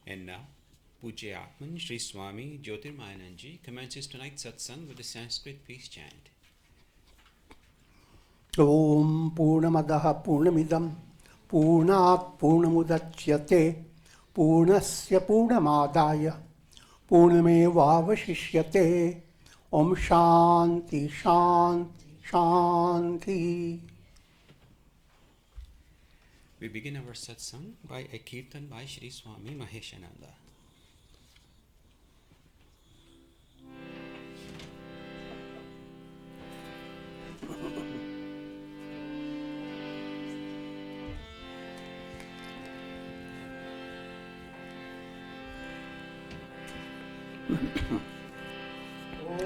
And now, Pujya Atman Sri Swami Jyotirmayananda commences tonight's Satsang with the Sanskrit peace chant. Om Purnamadaha Purnamidam Purnat Purnamudachyate Purnasya Purnamadaya Purnamevavashishyate Om Shanti Shanti Shanti. We begin our Satsang by a kirtan by Sri Swami Maheshananda. Om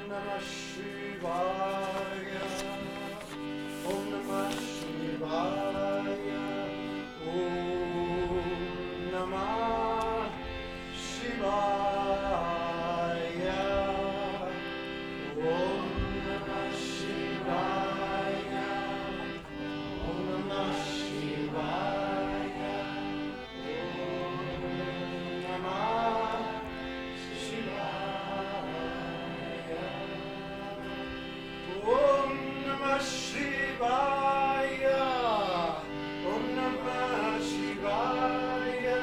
Namah Shivaya. Om Namah Shivaya. Om Namah Shivaya. Om Namah Shivaya. Om Namah Shivaya. Om Namah Om Namah Shivaya. Om Namah Shivaya.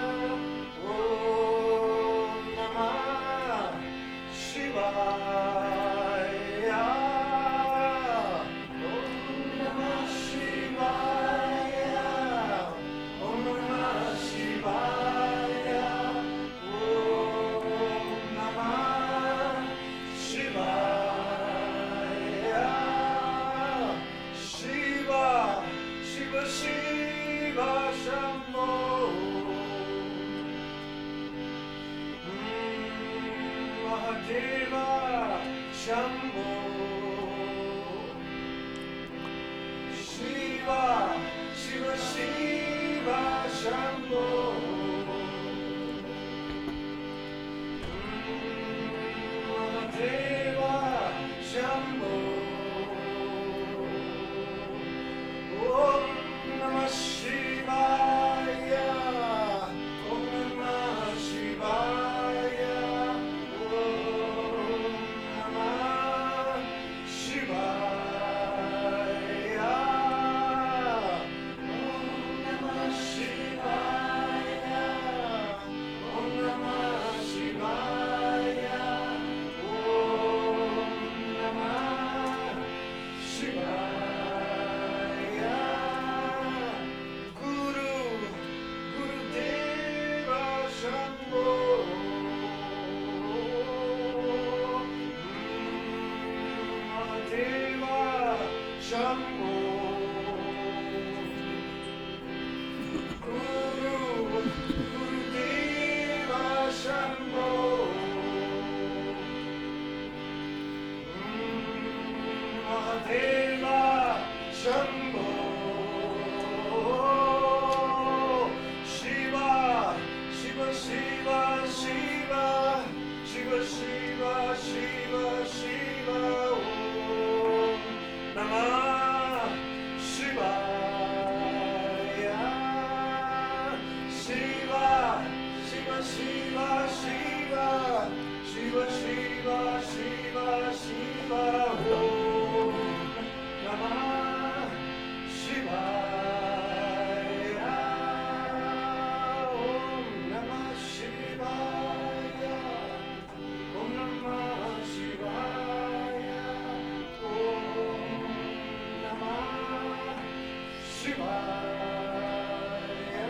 Om Namah Shivaya. Om Namah Shivaya. Om Namah Shivaya. Om Namah Shivaya. Shiva, Shiva, Shiva, Shambho. Mahadeva, Shambho. Shiva, Shiva, Shiva, Shambho. Mahadeva, Shambho. Om Namah Shivaya. Om Namah Shivaya. Om Namah Shivaya. Om Namah Shivaya. Om Namah Shivaya. Om Namah Shivaya. Guru, Guru Deva Shambho. Deva Shambho. Guru, Guru Deva Shambho. Mahadeva Shambho. Shiva, Shiva, Shiva, Shiva, Shiva, Shiva, Shiva, Shiva. Om Namah Shivaya. Shiva, Shiva, Shiva, Shiva, Shiva, Shiva, Shiva, Shiva. Om Namah Shivaya. Om Namah Shivaya. Om Namah Shivaya. Om Namah Shivaya.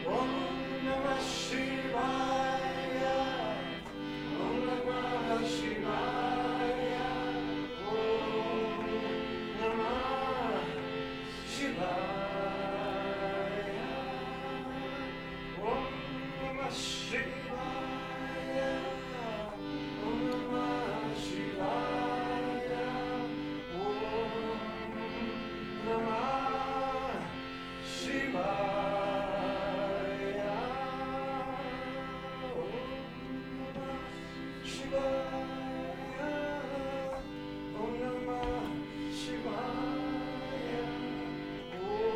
Om Namah Shivaya. Om Namah Shivaya. Om Namah Shivaya. Om Namah Shivaya. Om Namah Shivaya. Om Namah Shivaya. Om Namah Shivaya. Om Namah Shivaya. Om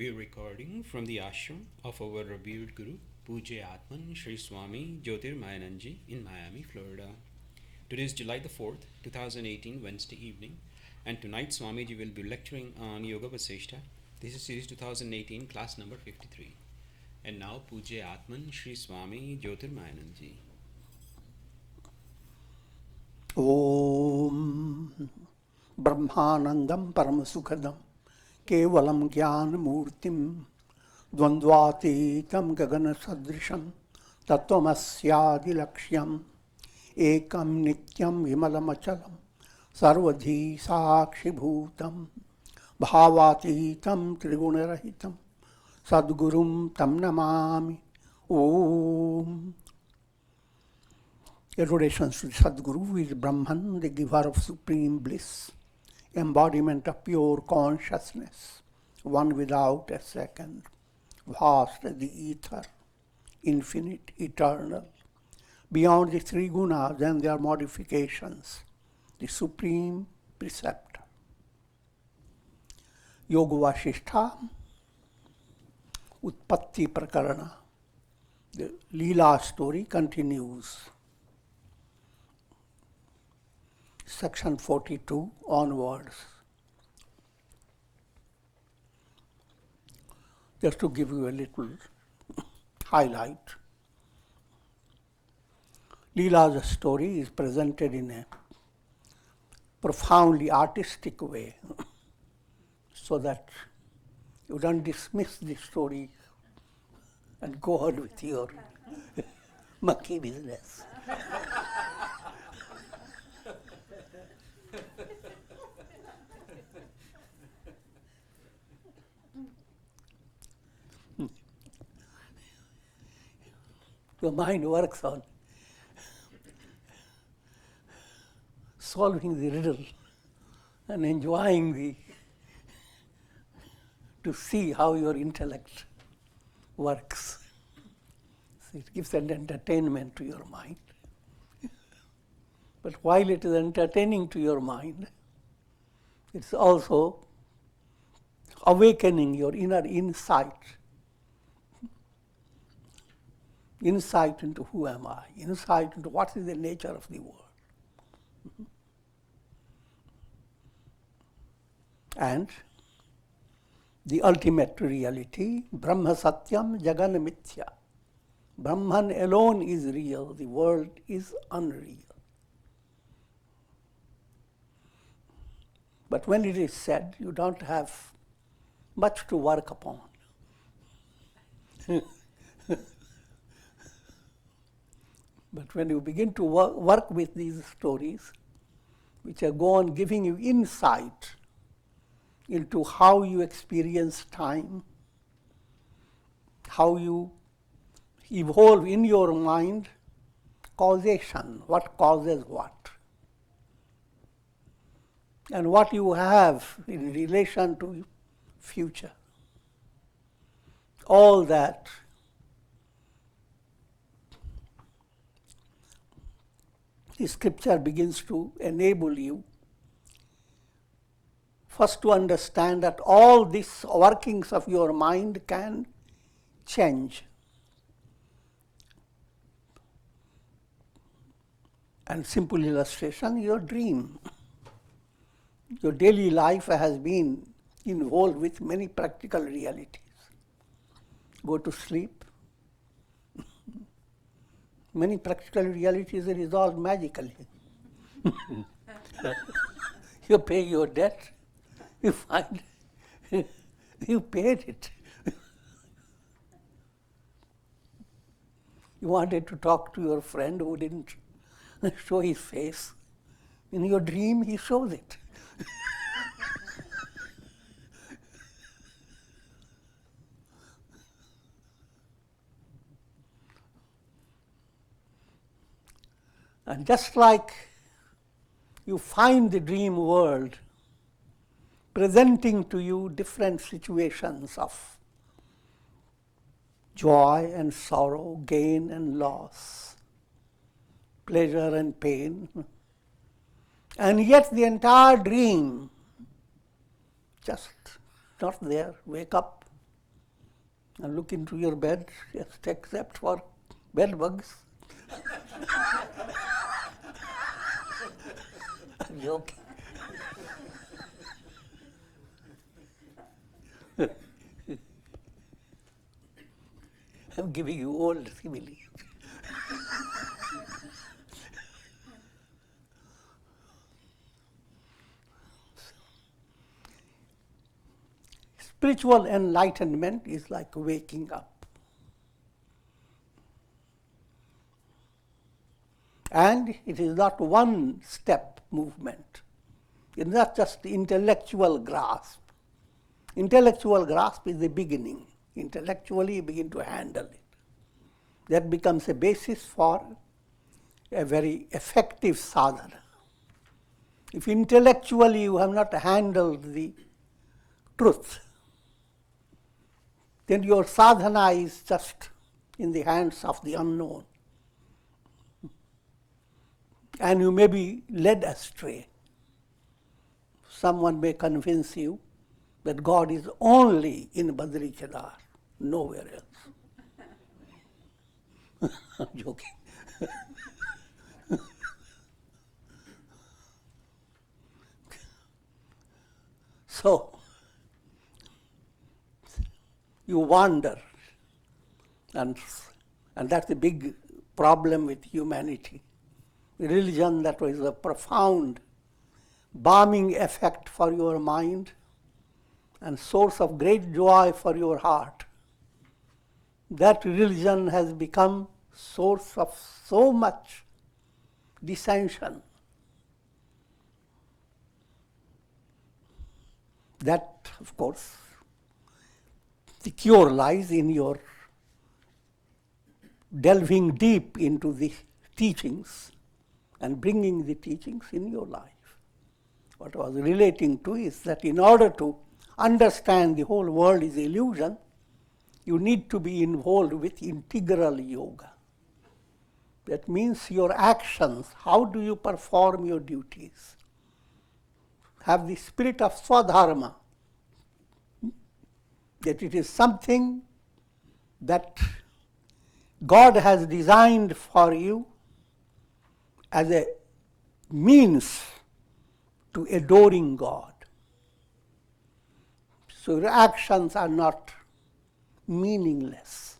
We are recording from the ashram of our revered Guru, Pujya Atman Sri Swami Jyotirmayananda in Miami, Florida. Today is July the 4th, 2018, Wednesday evening, and tonight Swamiji will be lecturing on Yoga Vasistha. This is series 2018, class number 53. And now Pujya Atman Sri Swami Jyotirmayananda. Om Brahmanandam Paramasukhadam Kevalam Jnana Murtim Dvandvatitam Gagana Sadrisham Tattvamasya Laksham Ekam Nityam Vimalamachalam Sarvadhi Sakshi Bhutam Bhavatitam Trigunarahitam Sadgurum Tam Namami Om. Adorations to Sadguru, who is Brahman, the giver of supreme bliss, embodiment of pure consciousness, one without a second, vast as the ether, infinite, eternal, beyond the three gunas and their modifications, the supreme preceptor. Yoga Vasistha, Utpatti Prakarana, the Leela story continues. Section 42 onwards. Just to give you a little highlight, Leela's story is presented in a profoundly artistic way, so that you don't dismiss the story and go on with your monkey business. Your mind works on solving the riddle and enjoying to see how your intellect works. So it gives an entertainment to your mind. But while it is entertaining to your mind, it's also awakening your inner insight. Insight into who am I, insight into what is the nature of the world. And the ultimate reality, Brahma Satyam Jagana Mithya. Brahman alone is real, the world is unreal. But when it is said, you don't have much to work upon. But when you begin to work with these stories, which are go on giving you insight into how you experience time, how you evolve in your mind causation, what causes what, and what you have in relation to future. All that the scripture begins to enable you first to understand that all these workings of your mind can change. And simple illustration, your dream. Your daily life has been involved with many practical realities. Go to sleep. Many practical realities are resolved magically. You pay your debt, you find you paid it. You wanted to talk to your friend who didn't show his face. In your dream, he shows it. And just like you find the dream world presenting to you different situations of joy and sorrow, gain and loss, pleasure and pain, and yet the entire dream just not there. Wake up, and look into your bed, just except for bed bugs. I'm joking. I'm giving you old similes. Spiritual enlightenment is like waking up. And it is not one step movement. It's not just intellectual grasp. Intellectual grasp is the beginning. Intellectually you begin to handle it. That becomes a basis for a very effective sadhana. If intellectually you have not handled the truth, then your sadhana is just in the hands of the unknown. And you may be led astray. Someone may convince you that God is only in Badri Kedar, nowhere else. I'm joking. So, you wander, and that's a big problem with humanity. Religion that was a profound balming effect for your mind and source of great joy for your heart. That religion has become source of so much dissension that, of course, the cure lies in your delving deep into the teachings and bringing the teachings in your life. What I was relating to is that in order to understand the whole world is illusion, you need to be involved with integral yoga. That means your actions, how do you perform your duties? Have the spirit of swadharma, that it is something that God has designed for you as a means to adoring God. So your actions are not meaningless.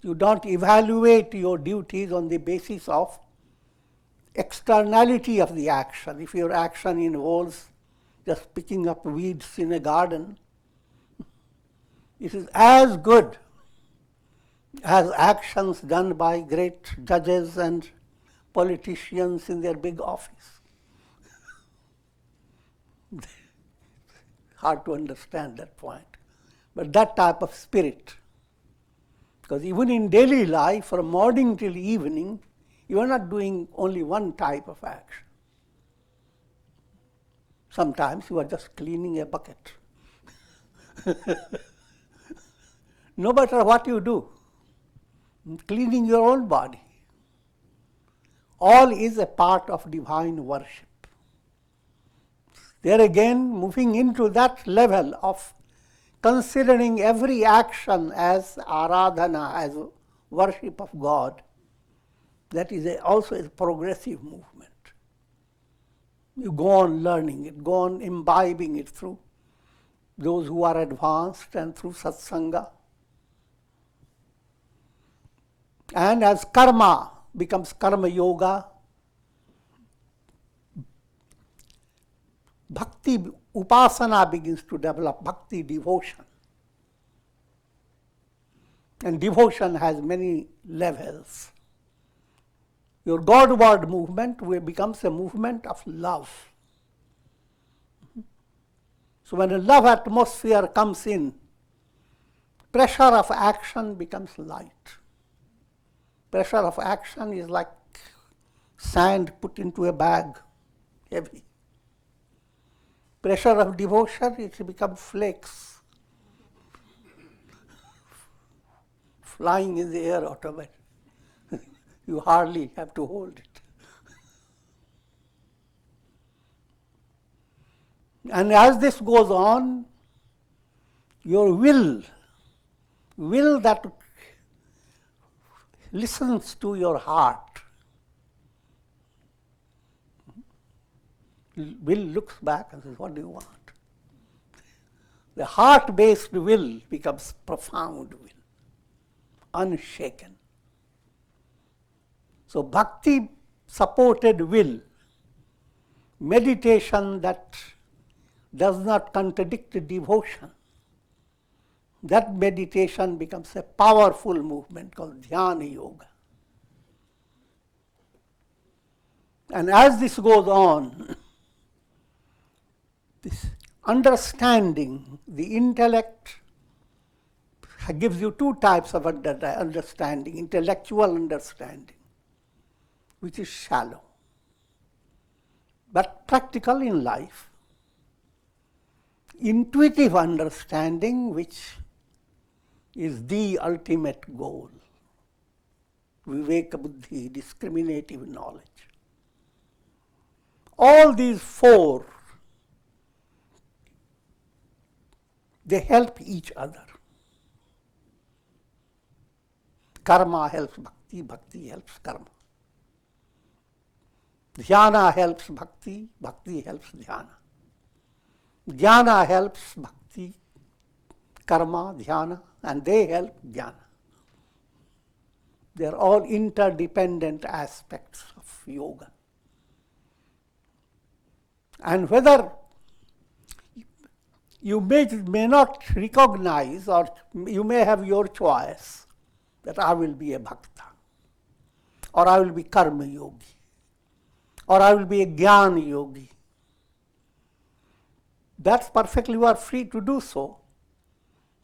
You don't evaluate your duties on the basis of externality of the action. If your action involves just picking up weeds in a garden, it is as good as actions done by great judges and politicians in their big office. Hard to understand that point. But that type of spirit, because even in daily life, from morning till evening, you are not doing only one type of action. Sometimes you are just cleaning a bucket. No matter what you do, cleaning your own body, all is a part of divine worship. There again, moving into that level of considering every action as aradhana, as worship of God, that is also a progressive movement. You go on learning it, go on imbibing it through those who are advanced and through satsanga. And as karma becomes karma yoga, bhakti upasana begins to develop, bhakti devotion. And devotion has many levels. Your Godward movement becomes a movement of love. So when a love atmosphere comes in, pressure of action becomes light. Pressure of action is like sand put into a bag, heavy. Pressure of devotion, it becomes flakes, flying in the air automatically. You hardly have to hold it. And as this goes on, your will will that listens to your heart. Will looks back and says, what do you want? The heart-based will becomes profound will, unshaken. So bhakti-supported will, meditation that does not contradict devotion, that meditation becomes a powerful movement called Dhyana Yoga. And as this goes on, this understanding, the intellect gives you two types of understanding. Intellectual understanding, which is shallow, but practical in life. Intuitive understanding, which is the ultimate goal. Viveka buddhi, discriminative knowledge. All these four, they help each other. Karma helps bhakti, bhakti helps karma. Dhyana helps bhakti, bhakti helps dhyana. Jnana helps bhakti, karma, dhyana, and they help jnana. They are all interdependent aspects of yoga. And whether you may not recognize, or you may have your choice, that I will be a bhakta, or I will be karma yogi, or I will be a jnana yogi. That's perfectly, you are free to do so.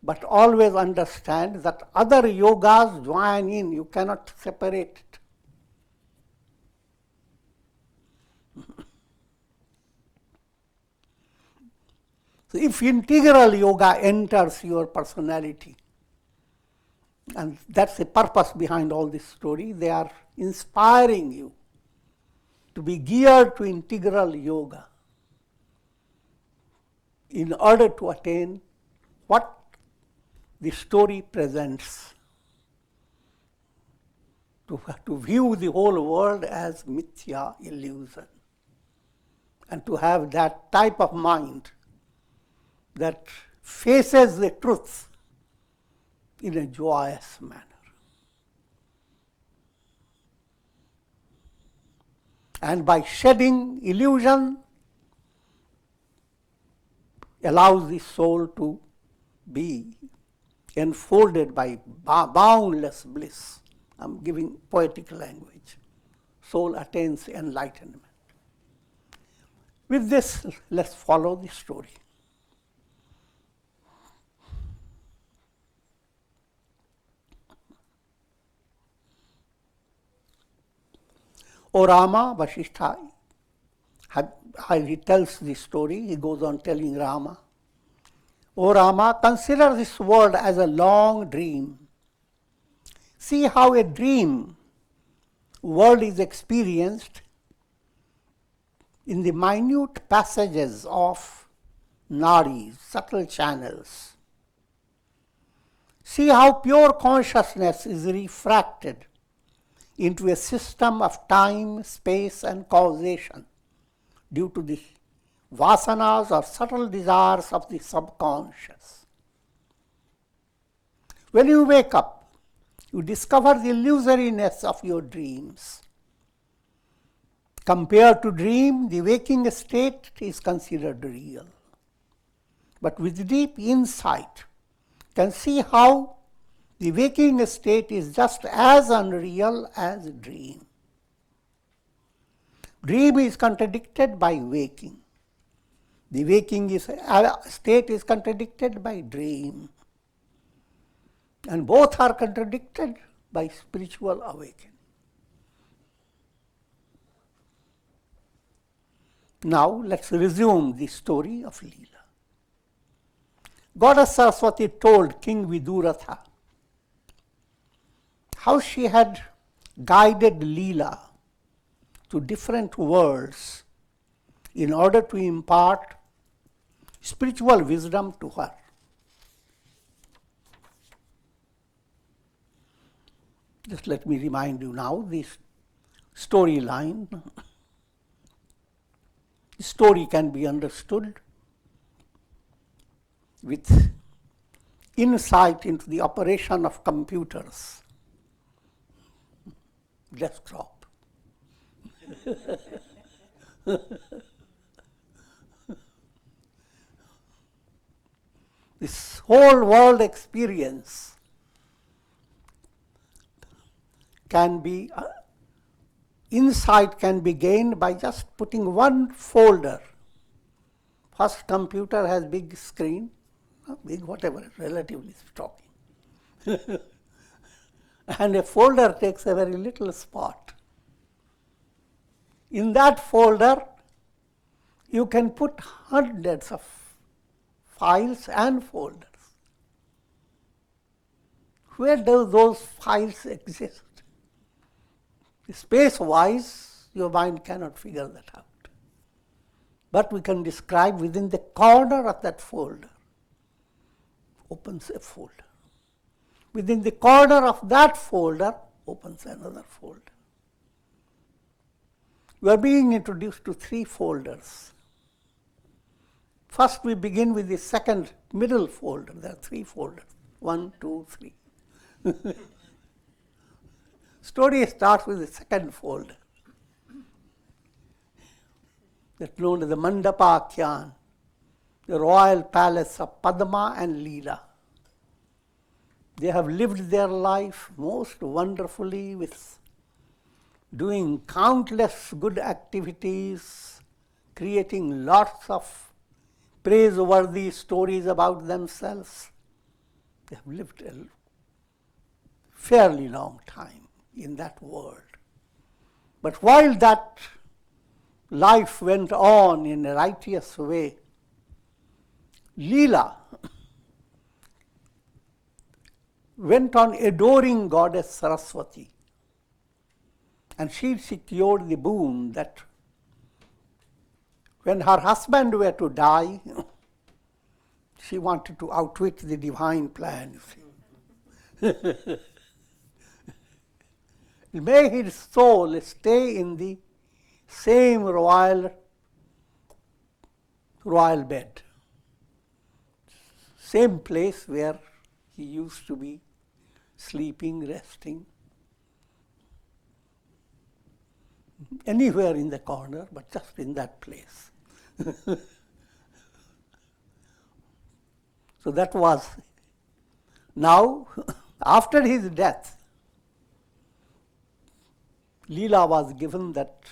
But always understand that other yogas join in, you cannot separate it. So if integral yoga enters your personality, and that's the purpose behind all this story, they are inspiring you to be geared to integral yoga in order to attain what the story presents, to view the whole world as mithya, illusion, and to have that type of mind that faces the truth in a joyous manner. And by shedding illusion, allows the soul to be enfolded by boundless bliss. I'm giving poetic language. Soul attains enlightenment. With this, let's follow the story. O Rama, Vasistha, as he tells the story, he goes on telling Rama, O Rama, consider this world as a long dream. See how a dream world is experienced in the minute passages of nadis, subtle channels. See how pure consciousness is refracted into a system of time, space, and causation due to the vasanas or subtle desires of the subconscious. When you wake up, you discover the illusoriness of your dreams. Compared to dream, the waking state is considered real. But with deep insight, can see how the waking state is just as unreal as dream. Dream is contradicted by waking. The waking state is contradicted by dream. And both are contradicted by spiritual awakening. Now let's resume the story of Leela. Goddess Saraswati told King Viduratha how she had guided Leela to different worlds in order to impart spiritual wisdom to her. Just let me remind you now this storyline. The story can be understood with insight into the operation of computers, desktop. This whole world experience can be, insight can be gained by just putting one folder. First computer has big screen, big whatever, relatively talking. And a folder takes a very little spot. In that folder, you can put hundreds of files and folders. Where do those files exist? Space-wise, your mind cannot figure that out. But we can describe within the corner of that folder, opens a folder. Within the corner of that folder, opens another folder. We are being introduced to 3 folders. First, we begin with the second middle folder. There are 3 folders. 1, 2, 3. Story starts with the second folder. That's known as the Mandapa-Akhyan, the royal palace of Padma and Leela. They have lived their life most wonderfully with doing countless good activities, creating lots of praiseworthy stories about themselves. They have lived a fairly long time in that world. But while that life went on in a righteous way, Leela went on adoring Goddess Saraswati. And she secured the boon that when her husband were to die, she wanted to outwit the divine plan. May his soul stay in the same royal bed, same place where he used to be sleeping, resting, anywhere in the corner, but just in that place. So that was, now, after his death, Leela was given that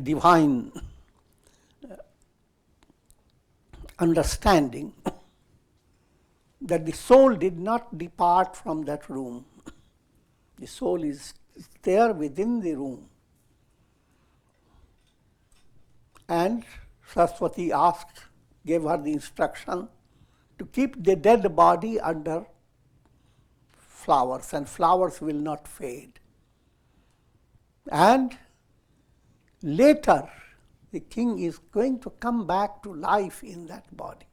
divine understanding that the soul did not depart from that room. The soul is there within the room. And Saraswati gave her the instruction to keep the dead body under flowers, and flowers will not fade. And later, the king is going to come back to life in that body.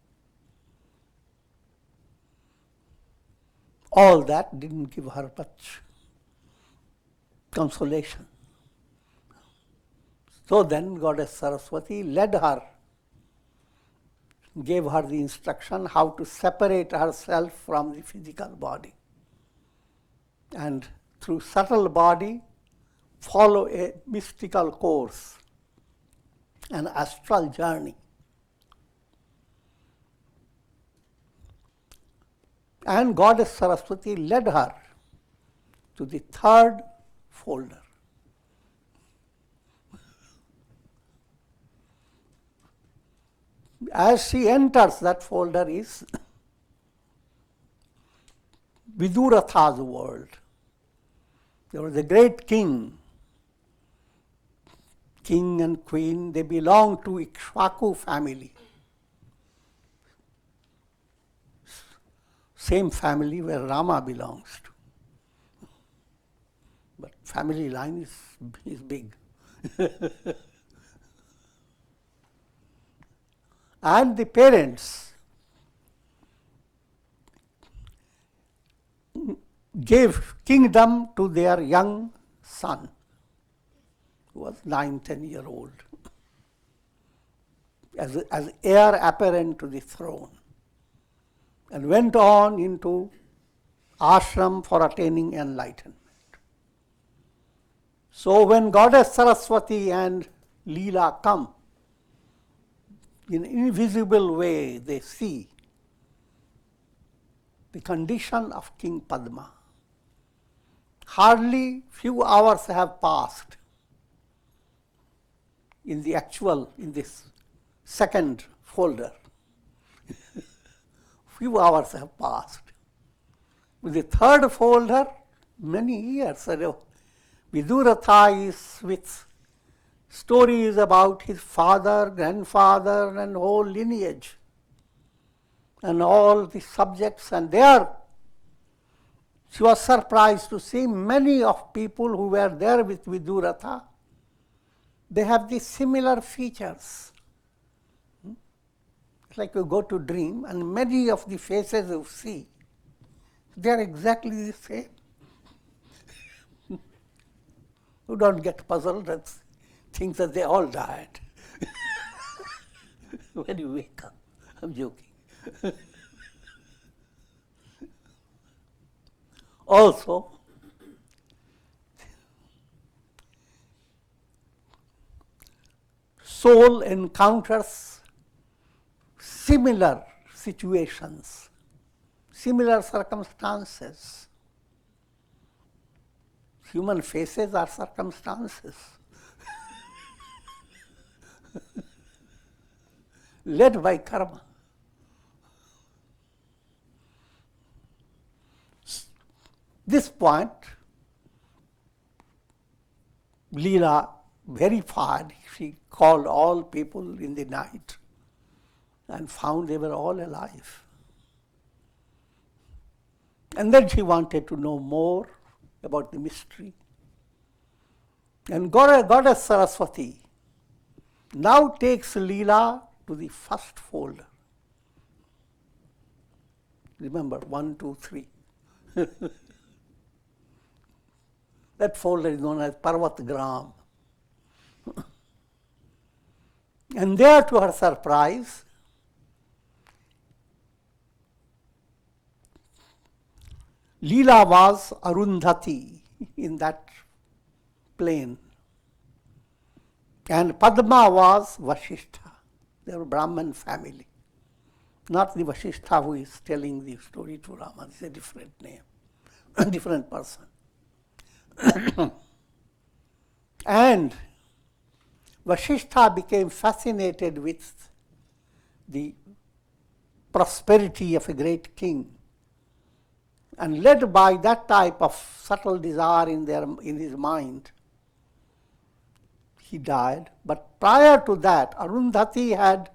All that didn't give her much consolation. So then Goddess Saraswati led her, gave her the instruction how to separate herself from the physical body. And through subtle body, follow a mystical course, an astral journey. And Goddess Saraswati led her to the third folder. As she enters, that folder is Viduratha's world. There was a great king and queen. They belonged to Ikshvaku family. Same family where Rama belongs to. But family line is big. And the parents gave kingdom to their young son, who was 9-10-year-old, as heir apparent to the throne, and went on into ashram for attaining enlightenment. So when Goddess Saraswati and Leela come, in an invisible way they see the condition of King Padma. Hardly few hours have passed in this second folder. Few hours have passed. With the third folder, many years ago, Viduratha is with stories about his father, grandfather, and whole lineage, and all the subjects, and there she was surprised to see many of people who were there with Viduratha. They have these similar features. It's like you go to dream, and many of the faces you see, they are exactly the same. You don't get puzzled and think that they all died when you wake up. I'm joking. Also, soul encounters similar situations, similar circumstances. Human faces are circumstances. Led by karma. This point, Leela verified. She called all people in the night and found they were all alive. And then she wanted to know more about the mystery. And Goddess Saraswati now takes Leela to the first folder. Remember, 1, 2, 3. That folder is known as Parvat Gram. And there, to her surprise, Leela was Arundhati in that plane, and Padma was Vasistha. They were Brahman family. Not the Vasistha who is telling the story to Rama. It's a different name, a different person. And Vasistha became fascinated with the prosperity of a great king. And led by that type of subtle desire in his mind, he died. But prior to that, Arundhati had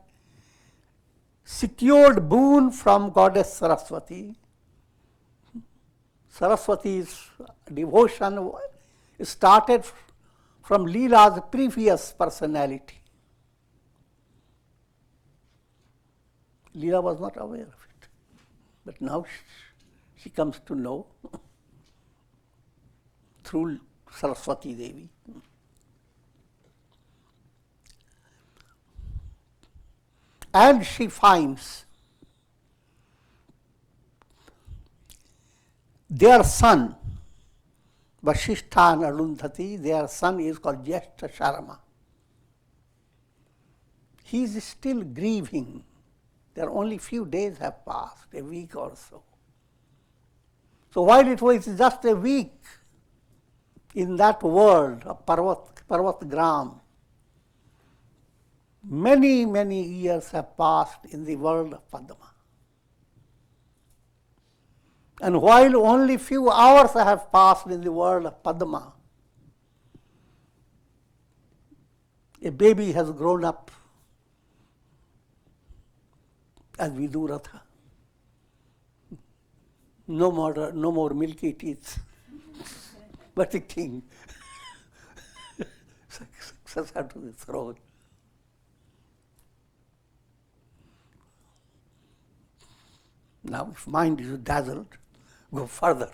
secured boon from Goddess Saraswati. Saraswati's devotion started from Leela's previous personality. Leela was not aware of it. But now she comes to know through Saraswati Devi. And she finds their son, Vasistha and Arundhati, their son is called Jyeshta Sharma. He is still grieving. There are only few days have passed, a week or so. So while it was just a week in that world of Parvat Gram, many, many years have passed in the world of Padma. And while only few hours have passed in the world of Padma, a baby has grown up as Viduratha. No more milky teeth, but a king. Successor to the throne. Now, if mind is dazzled, go further.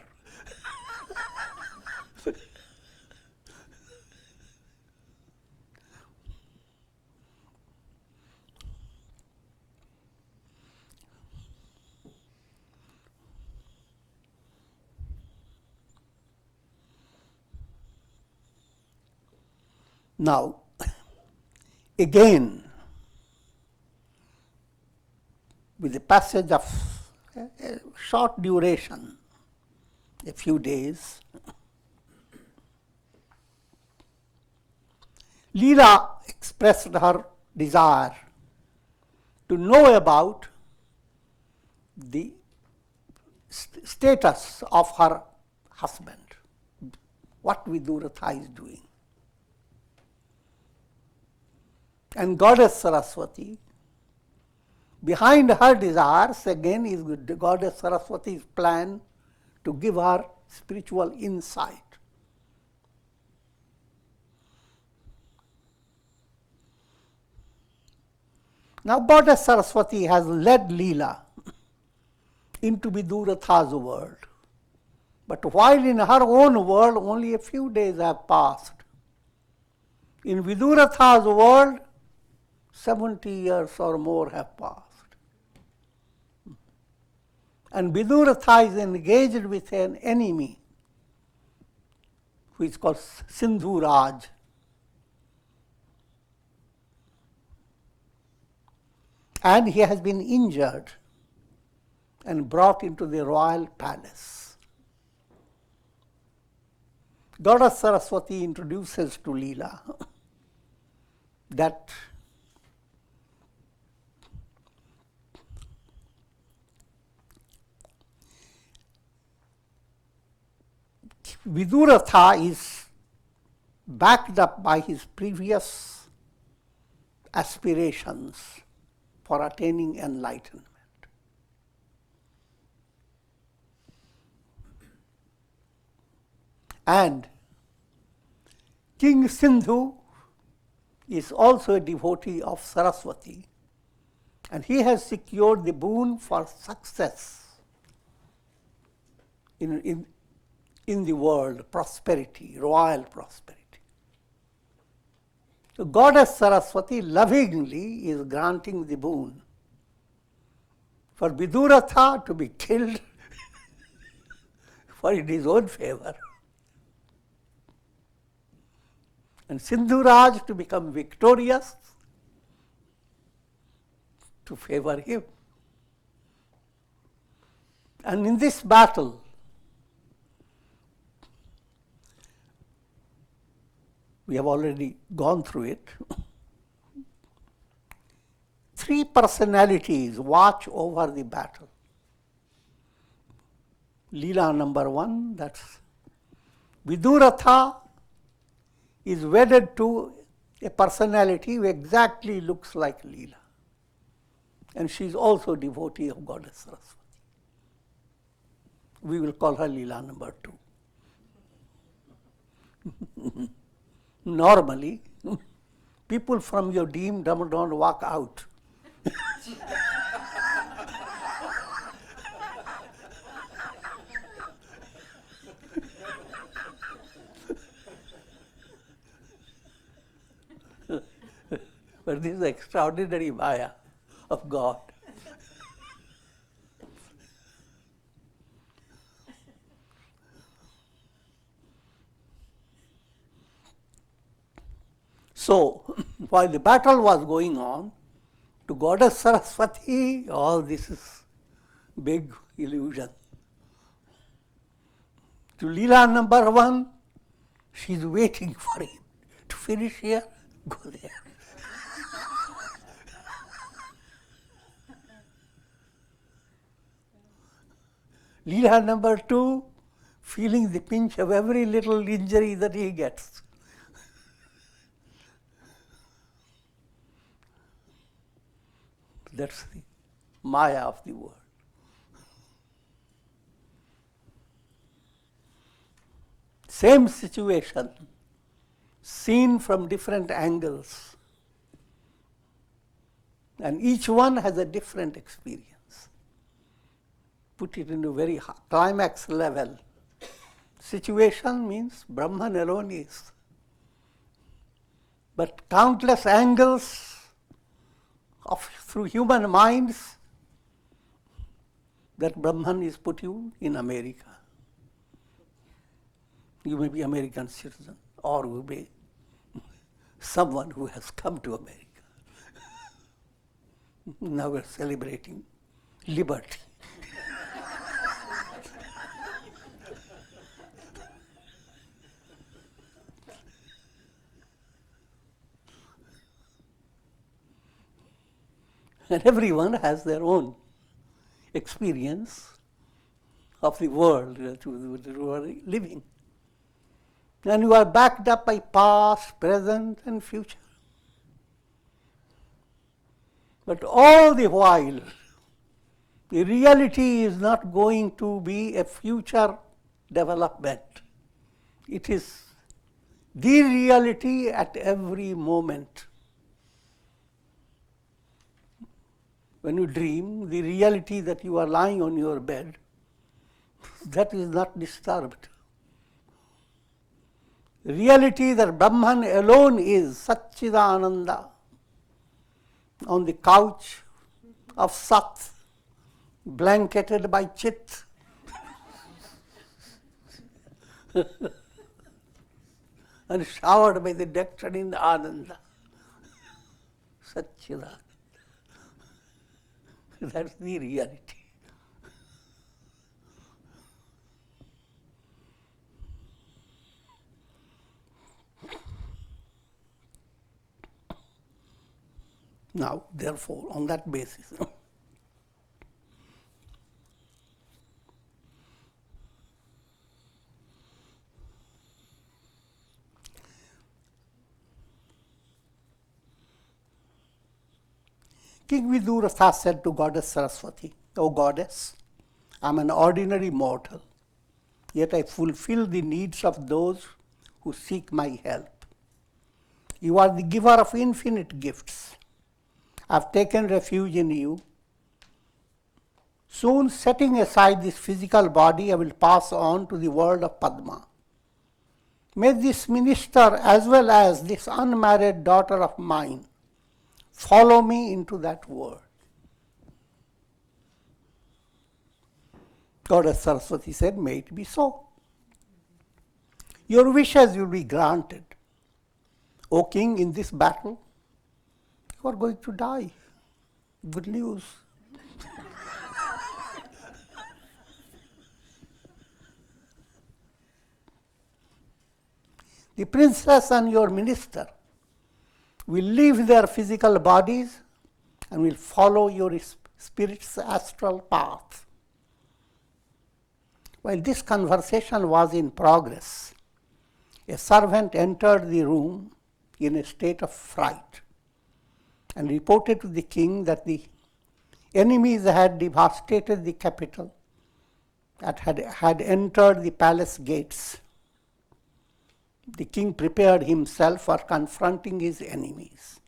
Now, again, with the passage of a short duration, a few days, Leela expressed her desire to know about the status of her husband, what Viduratha is doing. And Goddess Saraswati, behind her desires, again, is Goddess Saraswati's plan to give her spiritual insight. Now, Goddess Saraswati has led Leela into Viduratha's world. But while in her own world only a few days have passed, in Viduratha's world, 70 years or more have passed. And Viduratha is engaged with an enemy who is called Sindhuraj. And he has been injured and brought into the royal palace. Goddess Saraswati introduces to Leela that Viduratha is backed up by his previous aspirations for attaining enlightenment. And King Sindhu is also a devotee of Saraswati, and he has secured the boon for success in the world, prosperity, royal prosperity. So Goddess Saraswati lovingly is granting the boon for Viduratha to be killed for in his own favor, and Sindhuraj to become victorious to favor him. And in this battle, we have already gone through it, 3 personalities watch over the battle. Leela number 1, that's Viduratha is wedded to a personality who exactly looks like Leela. And she is also a devotee of Goddess Saraswati. We will call her Leela number 2. Normally, people from your team don't walk out. But this is extraordinary Maya of God. So, while the battle was going on, to Goddess Saraswati, all this is big illusion. To Leela number 1, she is waiting for him to finish here, go there. Leela number 2, feeling the pinch of every little injury that he gets. That's the Maya of the world. Same situation, seen from different angles. And each one has a different experience. Put it into very climax level. situation means Brahman alone is. But countless angles through human minds, that Brahman is put you in America. You may be American citizen, or you may be someone who has come to America. Now we're celebrating liberty. And everyone has their own experience of the world that you are living. And you are backed up by past, present, and future. But all the while, the reality is not going to be a future development. It is the reality at every moment. When you dream, the reality that you are lying on your bed, that is not disturbed. The reality that Brahman alone is Satchidananda on the couch of Sat, blanketed by Chit. And showered by the nectar in the Ananda. Satchidananda. That's the reality. Now, therefore, on that basis, King Vidurastha said to Goddess Saraswati, "O Goddess, I am an ordinary mortal, yet I fulfill the needs of those who seek my help. You are the giver of infinite gifts. I have taken refuge in you. Soon, setting aside this physical body, I will pass on to the world of Padma. May this minister as well as this unmarried daughter of mine follow me into that world." Goddess Saraswati said, "May it be so. Your wishes will be granted. O king, in this battle, you are going to die. Good news." The princess and your minister will leave their physical bodies and will follow your spirit's astral path. While this conversation was in progress, a servant entered the room in a state of fright and reported to the king that the enemies had devastated the capital and had entered the palace gates. The king prepared himself for confronting his enemies.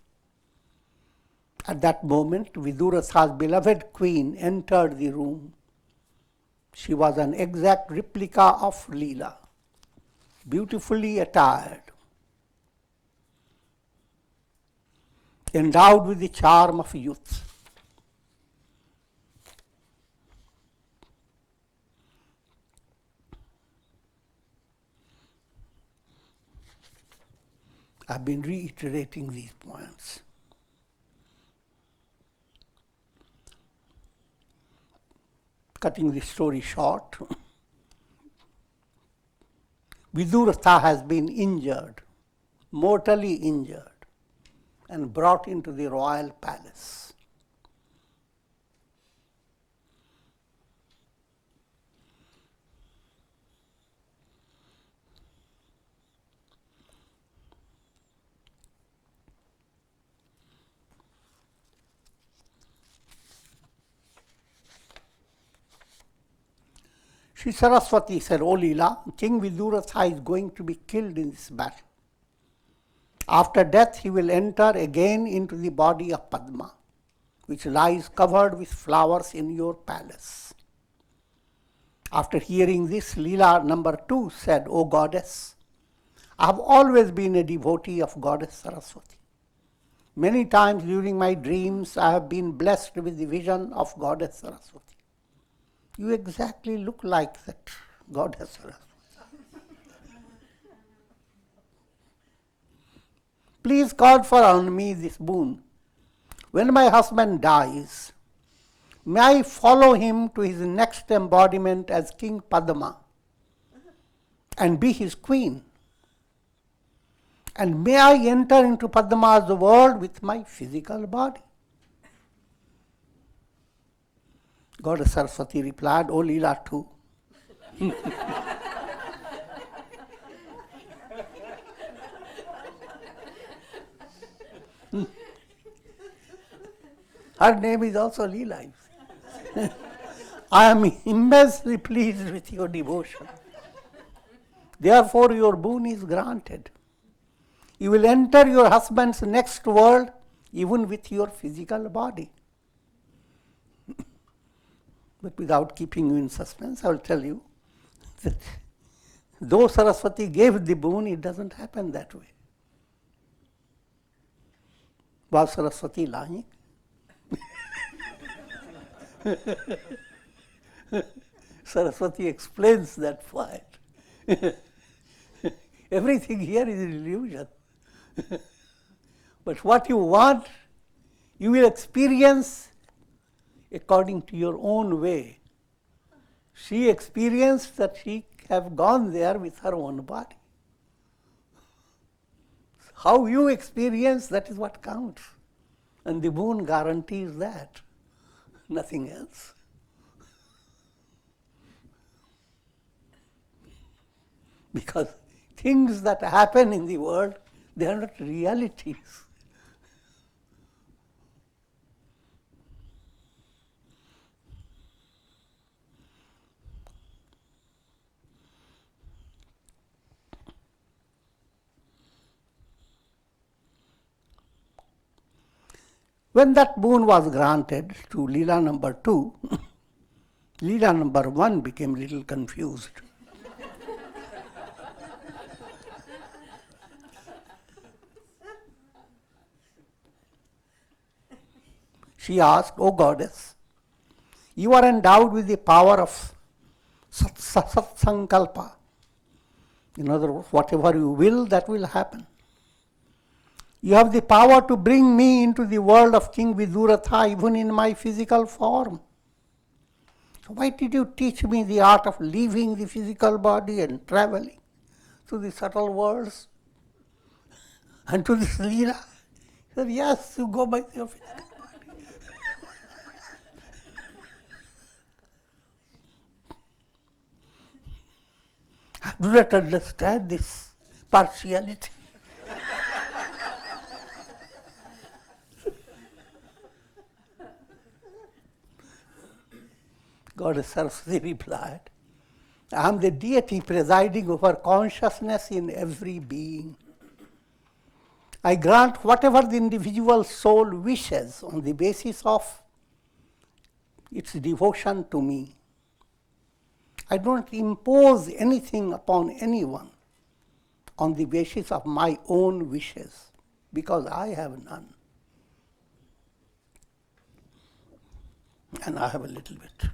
At that moment, Vidurastha's beloved queen entered the room. She was an exact replica of Leela, beautifully attired, endowed with the charm of youth. I've been reiterating these points. Cutting the story short, Vidurastha has been injured, mortally injured, and brought into the royal palace. Shri Saraswati said, "O Leela, King Vidurastha is going to be killed in this battle. After death, he will enter again into the body of Padma, which lies covered with flowers in your palace. After hearing this, Leela number 2 said, O goddess, I have always been a devotee of Goddess Saraswati. Many times during my dreams, I have been blessed with the vision of Goddess Saraswati. You exactly look like that Goddess Saraswati. Please confer on me this boon. When my husband dies, may I follow him to his next embodiment as King Padma and be his queen. And may I enter into Padma's world with my physical body. Goddess Saraswati replied, O Leela too. Her name is also Leela. I am immensely pleased with your devotion. Therefore, your boon is granted. You will enter your husband's next world even with your physical body. But without keeping you in suspense, I will tell you that though Saraswati gave the boon, it doesn't happen that way. Was Saraswati lying? Saraswati explains that point. Everything here is an illusion. But what you want, you will experience according to your own way. She experienced that she have gone there with her own body. How you experience, that is what counts. And the boon guarantees that, nothing else. Because things that happen in the world, they are not realities. When that boon was granted to Leela number 2, Leela number 1 became a little confused. She asked, O goddess, you are endowed with the power of Satsankalpa. In other words, whatever you will, that will happen. You have the power to bring me into the world of King Viduratha even in my physical form. So why did you teach me the art of leaving the physical body and traveling to the subtle worlds and to this Leela? He said, yes, you go by your physical body. I do not understand this partiality. Goddess Saraswati replied, I am the deity presiding over consciousness in every being. I grant whatever the individual soul wishes on the basis of its devotion to me. I don't impose anything upon anyone on the basis of my own wishes, because I have none. And I have a little bit.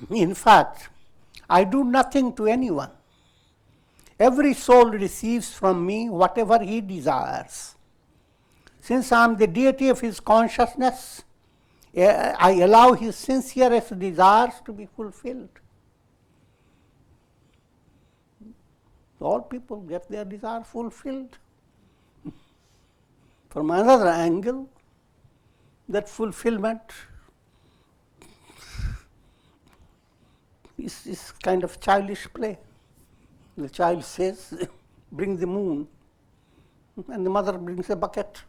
In fact, I do nothing to anyone. Every soul receives from me whatever he desires. Since I am the deity of his consciousness, I allow his sincerest desires to be fulfilled. All people get their desire fulfilled. From another angle, that fulfillment is kind of childish play. The child says, bring the moon. And the mother brings a bucket,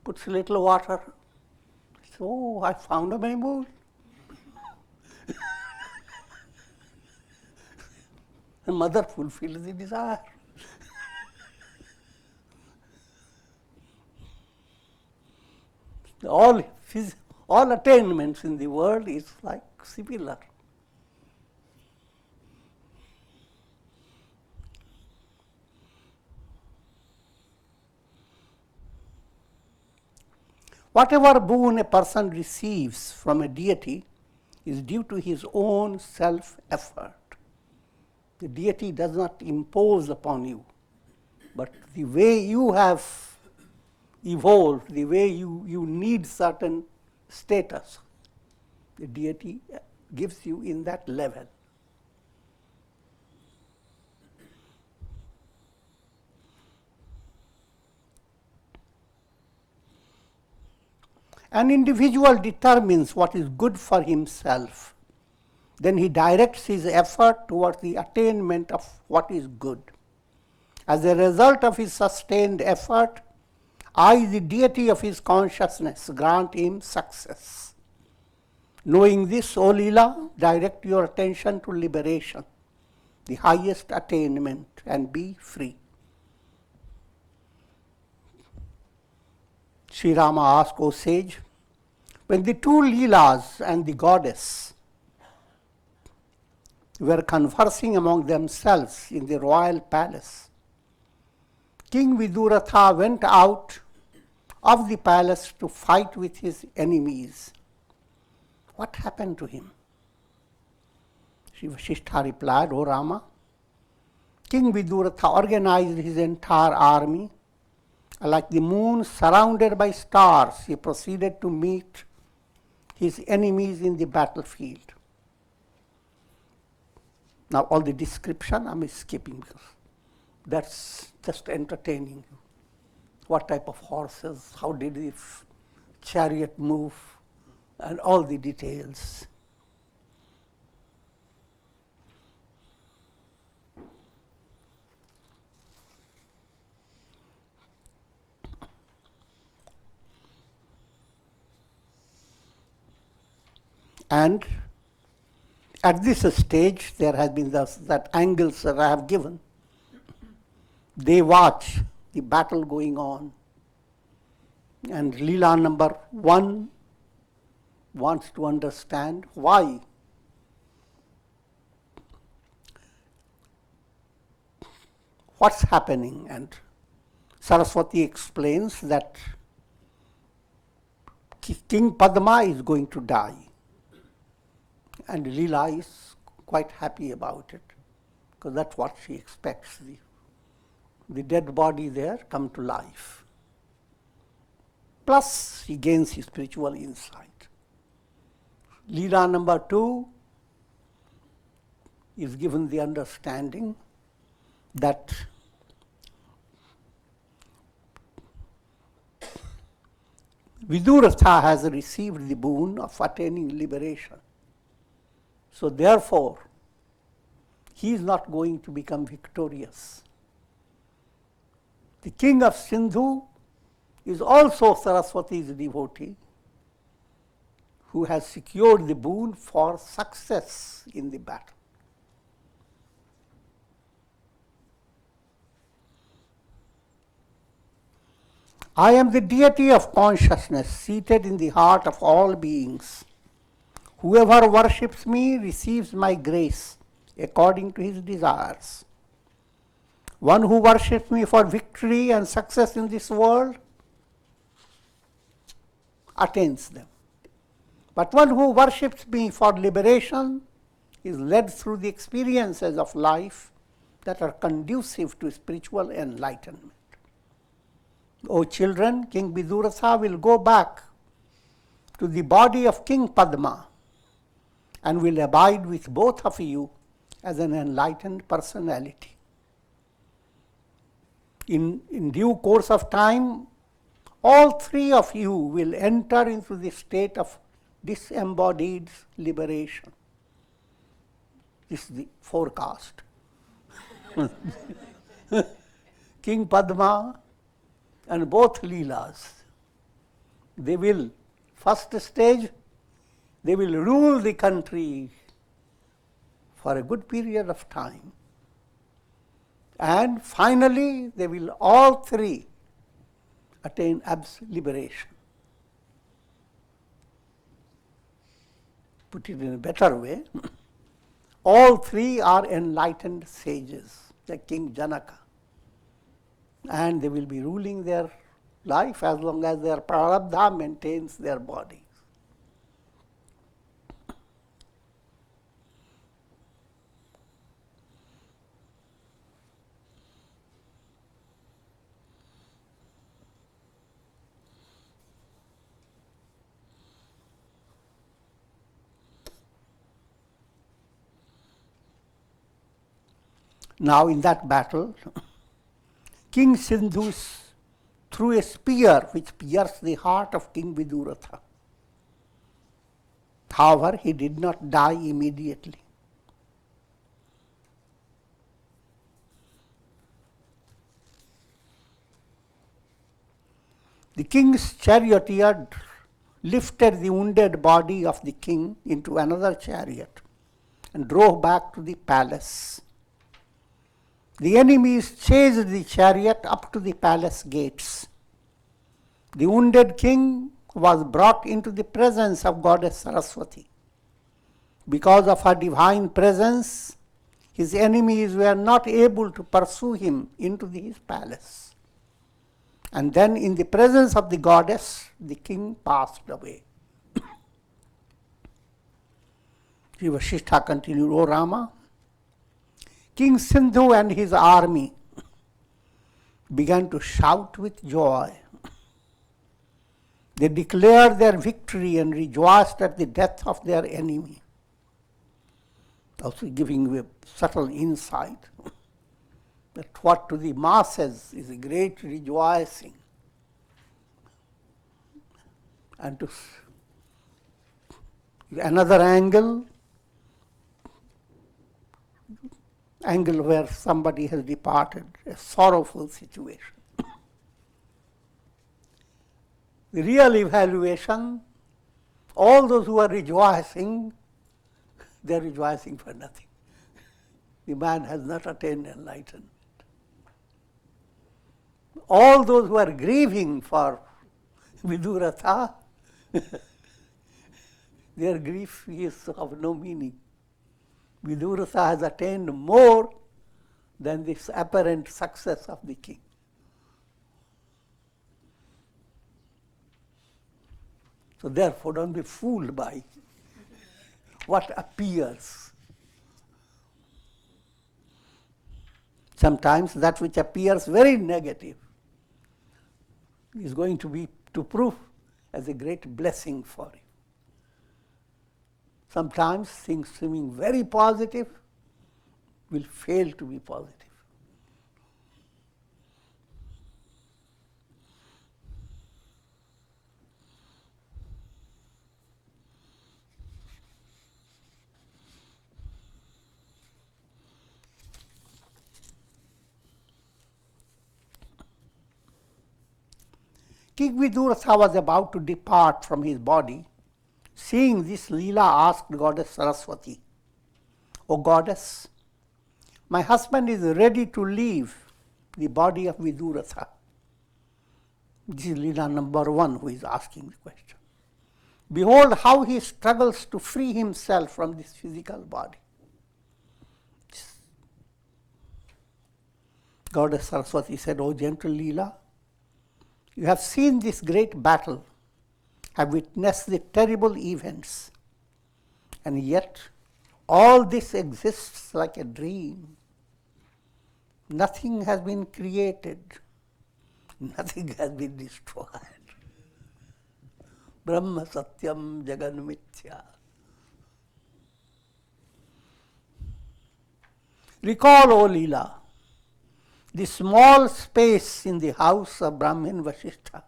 puts a little water. Oh, I found my moon. and mother fulfills the desire. All attainments in the world is like similar. Whatever boon a person receives from a deity is due to his own self-effort. The deity does not impose upon you, but the way you have evolved, the way you need certain status, the deity gives you in that level. An individual determines what is good for himself. Then he directs his effort towards the attainment of what is good. As a result of his sustained effort, I, the deity of his consciousness, grant him success. Knowing this, O Leela, direct your attention to liberation, the highest attainment, and be free. Sri Rama asked, O sage, when the two Leelas and the goddess were conversing among themselves in the royal palace, King Viduratha went out of the palace to fight with his enemies. What happened to him? Sri Vasistha replied, O Rama, King Viduratha organized his entire army. Like the moon surrounded by stars, he proceeded to meet his enemies in the battlefield. Now all the description I'm skipping because that's just entertaining you. What type of horses, how did the chariot move, and all the details. And at this stage, there has been that angles that I have given. They watch the battle going on. And Leela number 1 wants to understand why. What's happening? And Saraswati explains that King Padma is going to die. And Leela is quite happy about it, because that's what she expects. The dead body there come to life. Plus, he gains his spiritual insight. Leela number 2 is given the understanding that Viduratha has received the boon of attaining liberation. So therefore, he is not going to become victorious. The king of Sindhu is also Saraswati's devotee, who has secured the boon for success in the battle. I am the deity of consciousness seated in the heart of all beings. Whoever worships me receives my grace according to his desires. One who worships me for victory and success in this world attains them. But one who worships me for liberation is led through the experiences of life that are conducive to spiritual enlightenment. O children, King Viduratha will go back to the body of King Padma and will abide with both of you as an enlightened personality. In due course of time, all three of you will enter into the state of disembodied liberation. This is the forecast. King Padma and both Leelas, they will, first stage, they will rule the country for a good period of time. And finally, they will all three attain absolute liberation. Put it in a better way, all three are enlightened sages, like King Janaka. And they will be ruling their life as long as their prarabdha maintains their bodies. Now in that battle, King Sindhu threw a spear which pierced the heart of King Viduratha. However, he did not die immediately. The king's charioteer lifted the wounded body of the king into another chariot and drove back to the palace. The enemies chased the chariot up to the palace gates. The wounded king was brought into the presence of Goddess Saraswati. Because of her divine presence, his enemies were not able to pursue him into his palace. And then in the presence of the goddess, the king passed away. Sri Vasistha continued, O Rama, King Sindhu and his army began to shout with joy. They declared their victory and rejoiced at the death of their enemy. Also giving a subtle insight that what to the masses is a great rejoicing. And to another angle where somebody has departed, a sorrowful situation. The real evaluation, all those who are rejoicing, they are rejoicing for nothing. The man has not attained enlightenment. All those who are grieving for Viduratha, their grief is of no meaning. Viduratha has attained more than this apparent success of the king. So therefore, don't be fooled by what appears. Sometimes that which appears very negative is going to prove as a great blessing for you. Sometimes things seeming very positive will fail to be positive. King Viduratha was about to depart from his body. Seeing this, Leela asked Goddess Saraswati, O Goddess, my husband is ready to leave the body of Viduratha. This is Leela number 1 who is asking the question. Behold how he struggles to free himself from this physical body. Goddess Saraswati said, O gentle Leela, you have seen this great battle, have witnessed the terrible events, and yet all this exists like a dream. Nothing has been created, nothing has been destroyed. Brahma Satyam Jagan Mithya. Recall, O Leela, the small space in the house of Brahmin Vasistha.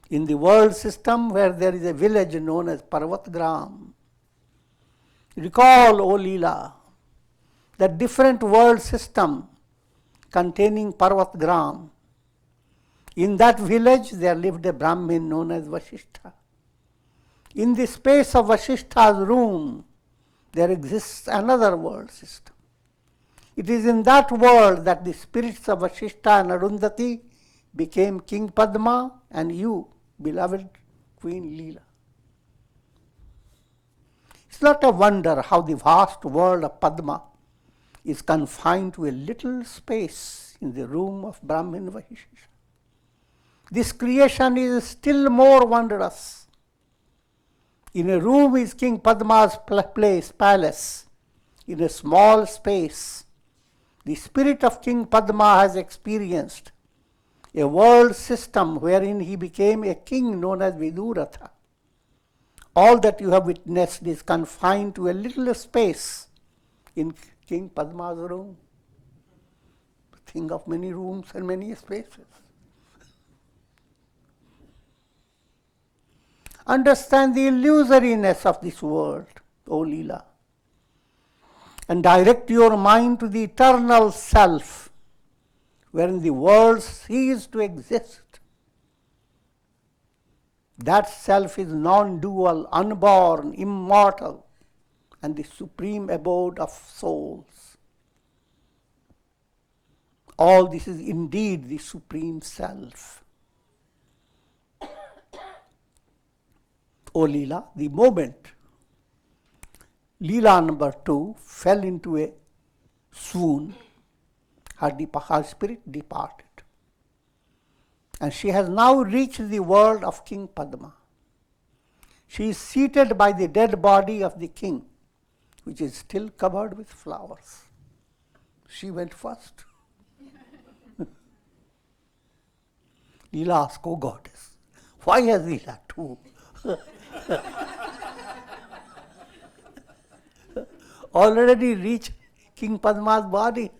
In the world system where there is a village known as Parvatgram. Recall, O Leela, that different world system containing Parvatgram. In that village there lived a Brahmin known as Vasistha. In the space of Vasistha's room there exists another world system. It is in that world that the spirits of Vasistha and Arundhati became King Padma and you, beloved Queen Leela. It's not a wonder how the vast world of Padma is confined to a little space in the room of Brahmin Vaishesha. This creation is still more wondrous. In a room is King Padma's palace. In a small space, the spirit of King Padma has experienced a world system wherein he became a king known as Viduratha. All that you have witnessed is confined to a little space in King Padma's room. Think of many rooms and many spaces. Understand the illusoriness of this world, O Leela, and direct your mind to the eternal self, wherein the world ceases to exist. That self is non-dual, unborn, immortal, and the supreme abode of souls. All this is indeed the supreme self. O Leela, the moment Leela number 2 fell into a swoon, her spirit departed. And she has now reached the world of King Padma. She is seated by the dead body of the king, which is still covered with flowers. She went first. Leela asked, "Oh goddess, why has Leela too already reached King Padma's body?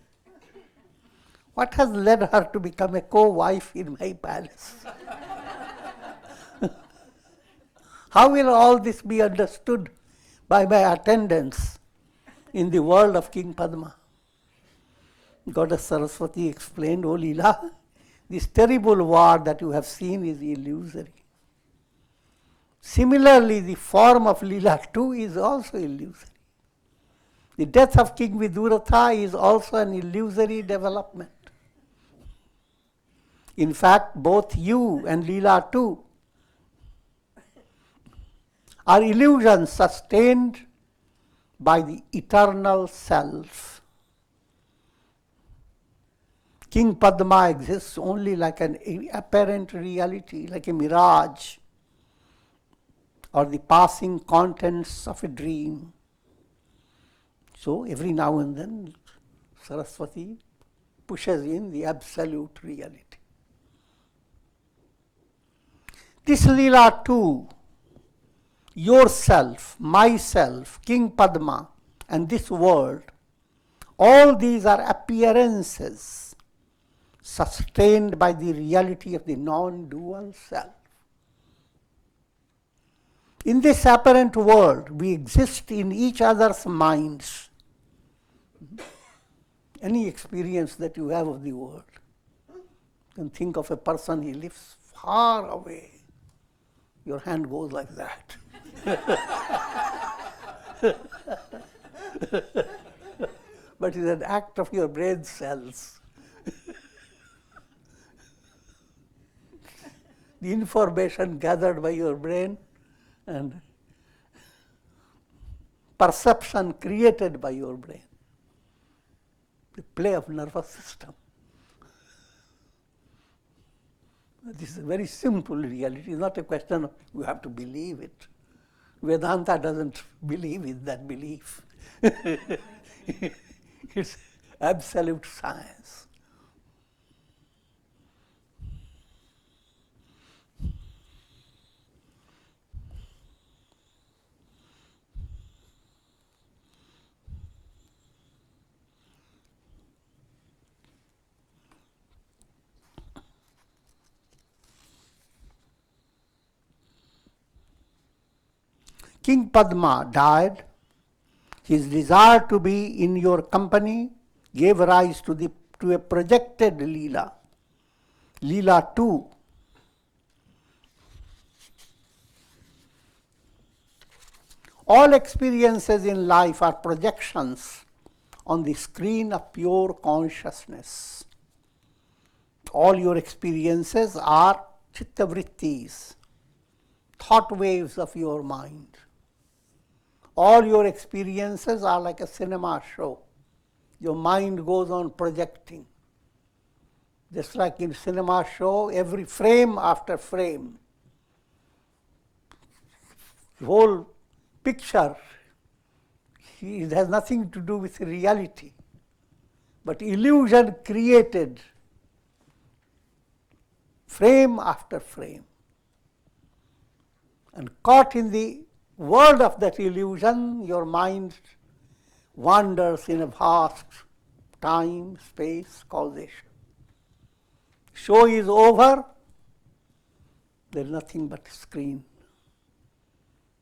What has led her to become a co-wife in my palace?" How will all this be understood by my attendants in the world of King Padma? Goddess Saraswati explained, "O Leela, this terrible war that you have seen is illusory. Similarly, the form of Leela too is also illusory. The death of King Viduratha is also an illusory development. In fact, both you and Leela too are illusions sustained by the eternal self. King Padma exists only like an apparent reality, like a mirage, or the passing contents of a dream. So every now and then, Saraswati pushes in the absolute reality. This Leela too, yourself, myself, King Padma, and this world, all these are appearances sustained by the reality of the non-dual self. In this apparent world, we exist in each other's minds. Any experience that you have of the world, you can think of a person, he lives far away. Your hand goes like that. But it's an act of your brain cells. The information gathered by your brain and perception created by your brain. The play of nervous system. This is a very simple reality. It's not a question of you have to believe it. Vedanta doesn't believe in that belief. It's absolute science. King Padma died. His desire to be in your company gave rise to a projected Leela. Leela too. All experiences in life are projections on the screen of pure consciousness. All your experiences are chittavrittis, thought waves of your mind. All your experiences are like a cinema show. Your mind goes on projecting. Just like in cinema show, every frame after frame, the whole picture, it has nothing to do with reality, but illusion created frame after frame. And caught in the world of that illusion, your mind wanders in a vast time, space, causation. Show is over, there is nothing but screen.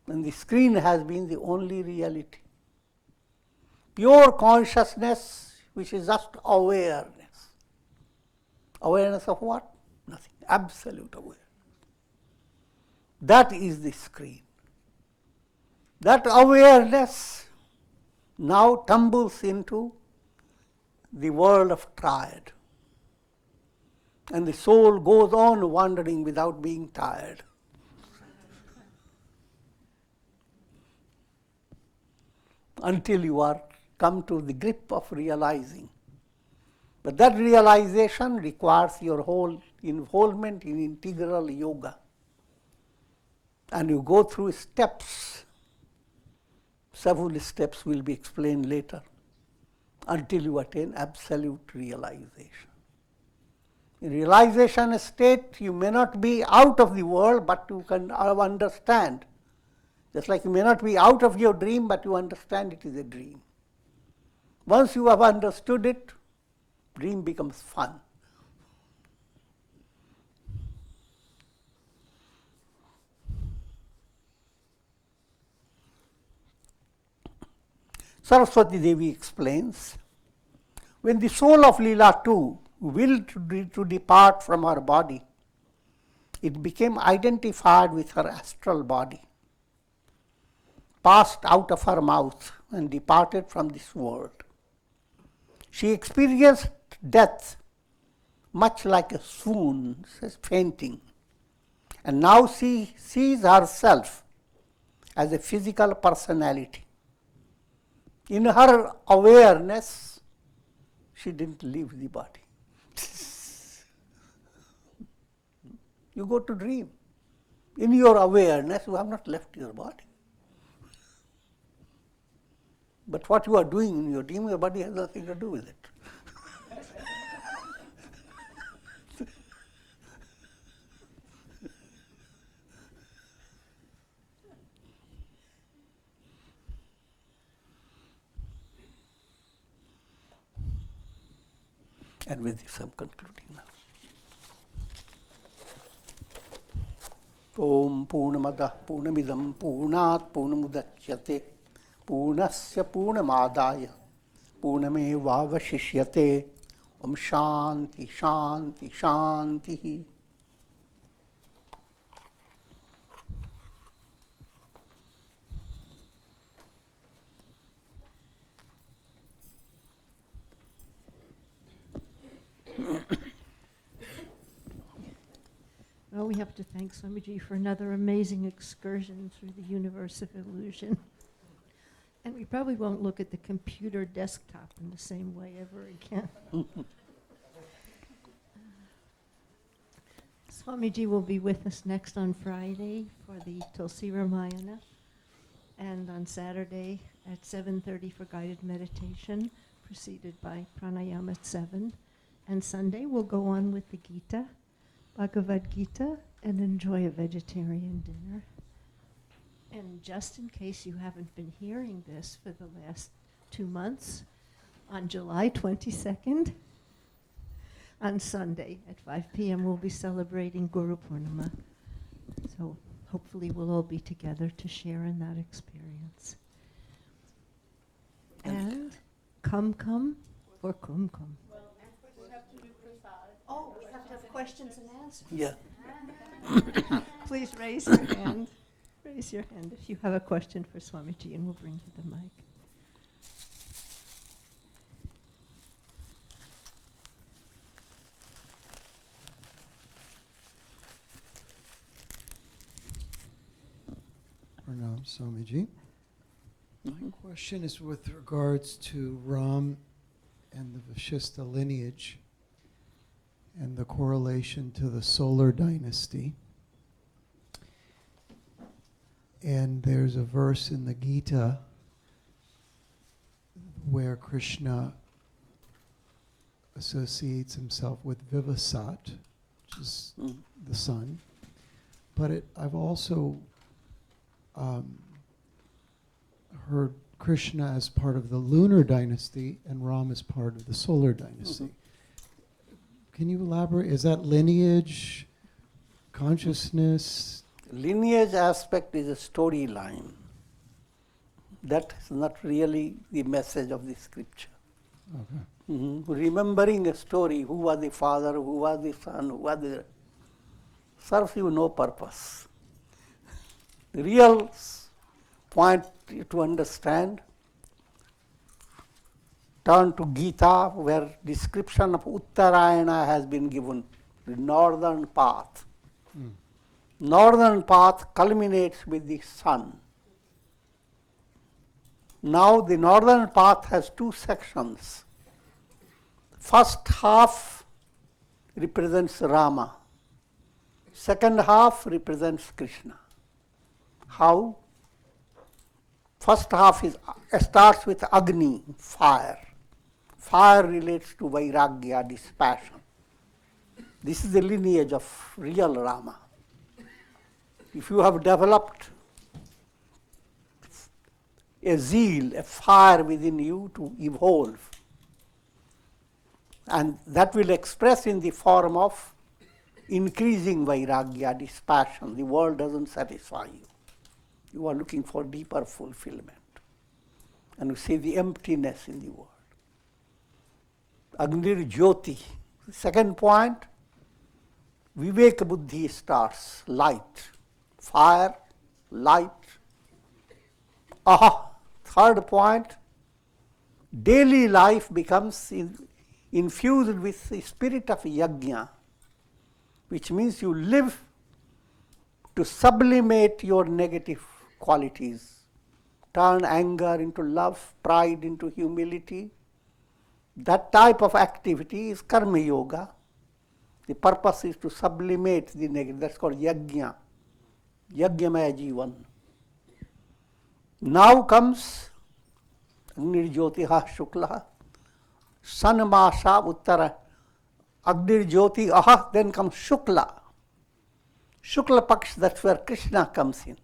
And the screen has been the only reality. Pure consciousness, which is just awareness. Awareness of what? Nothing. Absolute awareness. That is the screen. That awareness now tumbles into the world of triad. And the soul goes on wandering without being tired. Until you are come to the grip of realizing. But that realization requires your whole involvement in integral yoga. And you go through steps. Several steps will be explained later, until you attain absolute realization. In realization state, you may not be out of the world, but you can understand. Just like you may not be out of your dream, but you understand it is a dream. Once you have understood it, dream becomes fun. Saraswati Devi explains, when the soul of Leela too willed to depart from her body, it became identified with her astral body, passed out of her mouth and departed from this world. She experienced death much like a swoon, fainting, and now she sees herself as a physical personality. In her awareness, she didn't leave the body. You go to dream. In your awareness, you have not left your body. But what you are doing in your dream, your body has nothing to do with it. And with this, I'm concluding now. Om Purnamada Purnamidam Purnat Purnamudachyate Purnasya Purnamadaya Purnamevavashishyate. Om Shanti Shanti Shanti. Well, we have to thank Swamiji for another amazing excursion through the universe of illusion. And we probably won't look at the computer desktop in the same way ever again. Swamiji will be with us next on Friday for the Tulsi Ramayana, and on Saturday at 7:30 for guided meditation, preceded by pranayama at 7. And Sunday we'll go on with the Gita, Bhagavad Gita, and enjoy a vegetarian dinner. And just in case you haven't been hearing this for the last 2 months, on July 22nd, on Sunday at 5 p.m. we'll be celebrating Guru Purnima. So hopefully we'll all be together to share in that experience. And come for kum. Oh, we have to have questions and answers. Yeah. Please raise your hand. Raise your hand if you have a question for Swamiji, and we'll bring you the mic. Pranam, Swamiji. My question is with regards to Ram and the Vasistha lineage and the correlation to the solar dynasty. And there's a verse in the Gita where Krishna associates himself with Vivasat, which is the sun. But I've also heard Krishna as part of the lunar dynasty and Ram as part of the solar dynasty. Can you elaborate? Is that lineage, consciousness? Lineage aspect is a storyline. That is not really the message of the scripture. Okay. Remembering a story, who was the father, who was the son, who was the... serves you no purpose. The real point to understand, turn to Gita, where description of Uttarayana has been given, the northern path. Northern path culminates with the sun. Now the northern path has two sections. First half represents Rama. Second half represents Krishna. How? First half starts with Agni, fire. Fire relates to Vairagya, dispassion. This is the lineage of real Rama. If you have developed a zeal, a fire within you to evolve, and that will express in the form of increasing Vairagya, dispassion. The world doesn't satisfy you. You are looking for deeper fulfillment. And you see the emptiness in the world. Agnir Jyoti. Second point, Vivek Buddhi starts, light. Fire, light. Aha. Third point, daily life becomes infused with the spirit of yajna, which means you live to sublimate your negative qualities, turn anger into love, pride into humility. That type of activity is karma yoga. The purpose is to sublimate the negative. That's called yajna, yajnamaya jivan. Now comes Agnir Jyotiha Shukla, Sanmasa Uttara, Agnir Jyoti Aha, then comes Shukla. Shukla Paksh, that's where Krishna comes in.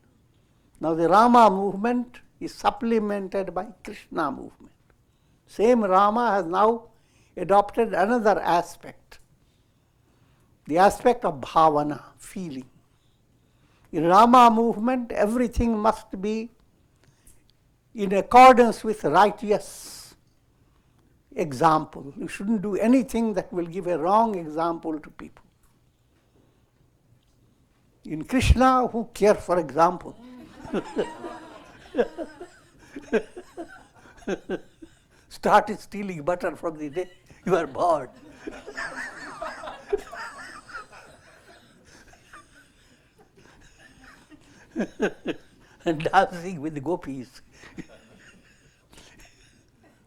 Now the Rama movement is supplemented by Krishna movement. Same Rama has now adopted another aspect, the aspect of bhavana, feeling. In Rama movement, everything must be in accordance with righteous example. You shouldn't do anything that will give a wrong example to people. In Krishna, who cares for example? Start stealing butter from the day you are born. And dancing with the gopis.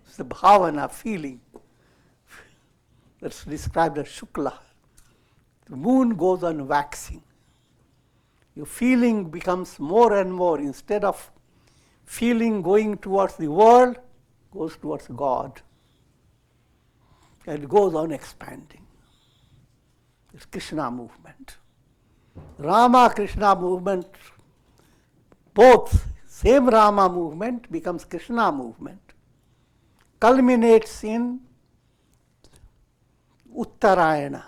It's the bhavana, feeling. That's described as Shukla. The moon goes on waxing. Your feeling becomes more and more, instead of feeling going towards the world, goes towards God. And it goes on expanding. It's Krishna movement. Rama Krishna movement, both, same Rama movement becomes Krishna movement, culminates in Uttarayana.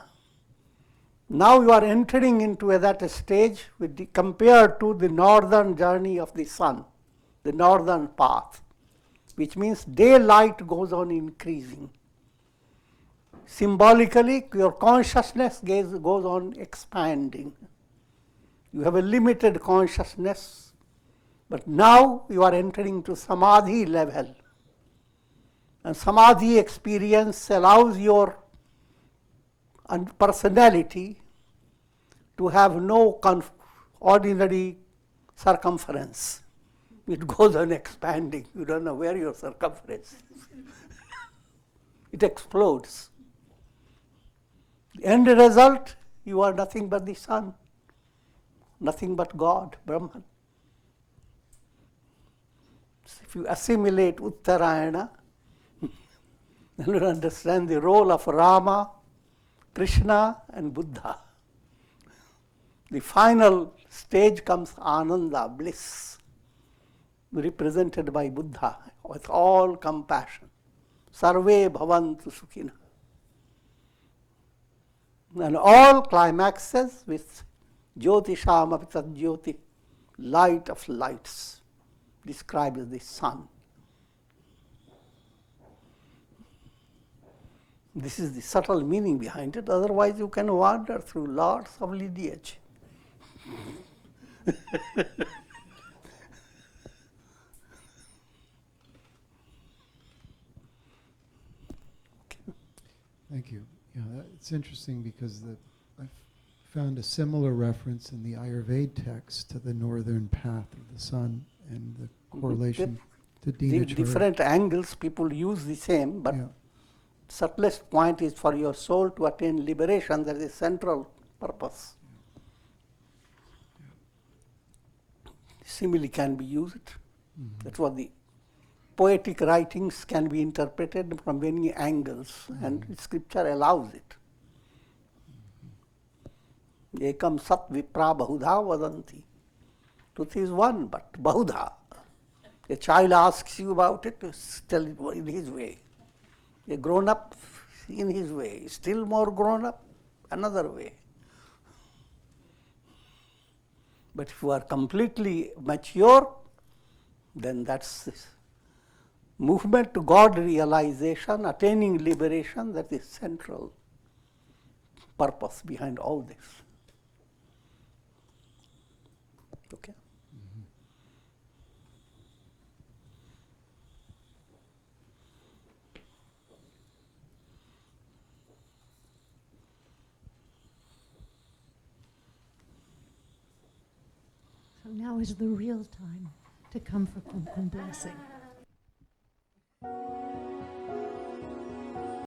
Now you are entering into that stage compared to the northern journey of the sun, the northern path, which means daylight goes on increasing. Symbolically, your consciousness goes on expanding. You have a limited consciousness, but now you are entering to samadhi level. And samadhi experience allows your personality to have no ordinary circumference. It goes on expanding. You don't know where your circumference is. It explodes. The end result, you are nothing but the sun, nothing but God, Brahman. So if you assimilate Uttarayana, then you understand the role of Rama, Krishna, and Buddha. The final stage comes Ananda, bliss, represented by Buddha with all compassion. Sarve bhavantu sukhina. And all climaxes with Jyotisham api tad jyoti, light of lights, described as the sun. This is the subtle meaning behind it, otherwise you can wander through lots of lineage. Thank you. Yeah, it's interesting because I've found a similar reference in the Ayurveda text to the northern path of the sun and the correlation to The Dinacharya. different angles people use the same, but Yeah. subtlest point is for your soul to attain liberation. That is the central purpose. Simile can be used. Mhm. That's what the poetic writings can be interpreted from many angles, and scripture allows it. Ekam sat vipra bahudha vadanti. Truth is one, but bahudha. A child asks you about it, tell it in his way. A grown up in his way, still more grown up, another way. But if you are completely mature, then that's this movement to God realization, attaining liberation, that is central purpose behind all this. Okay? So now is the real time to come for Kumkum blessing.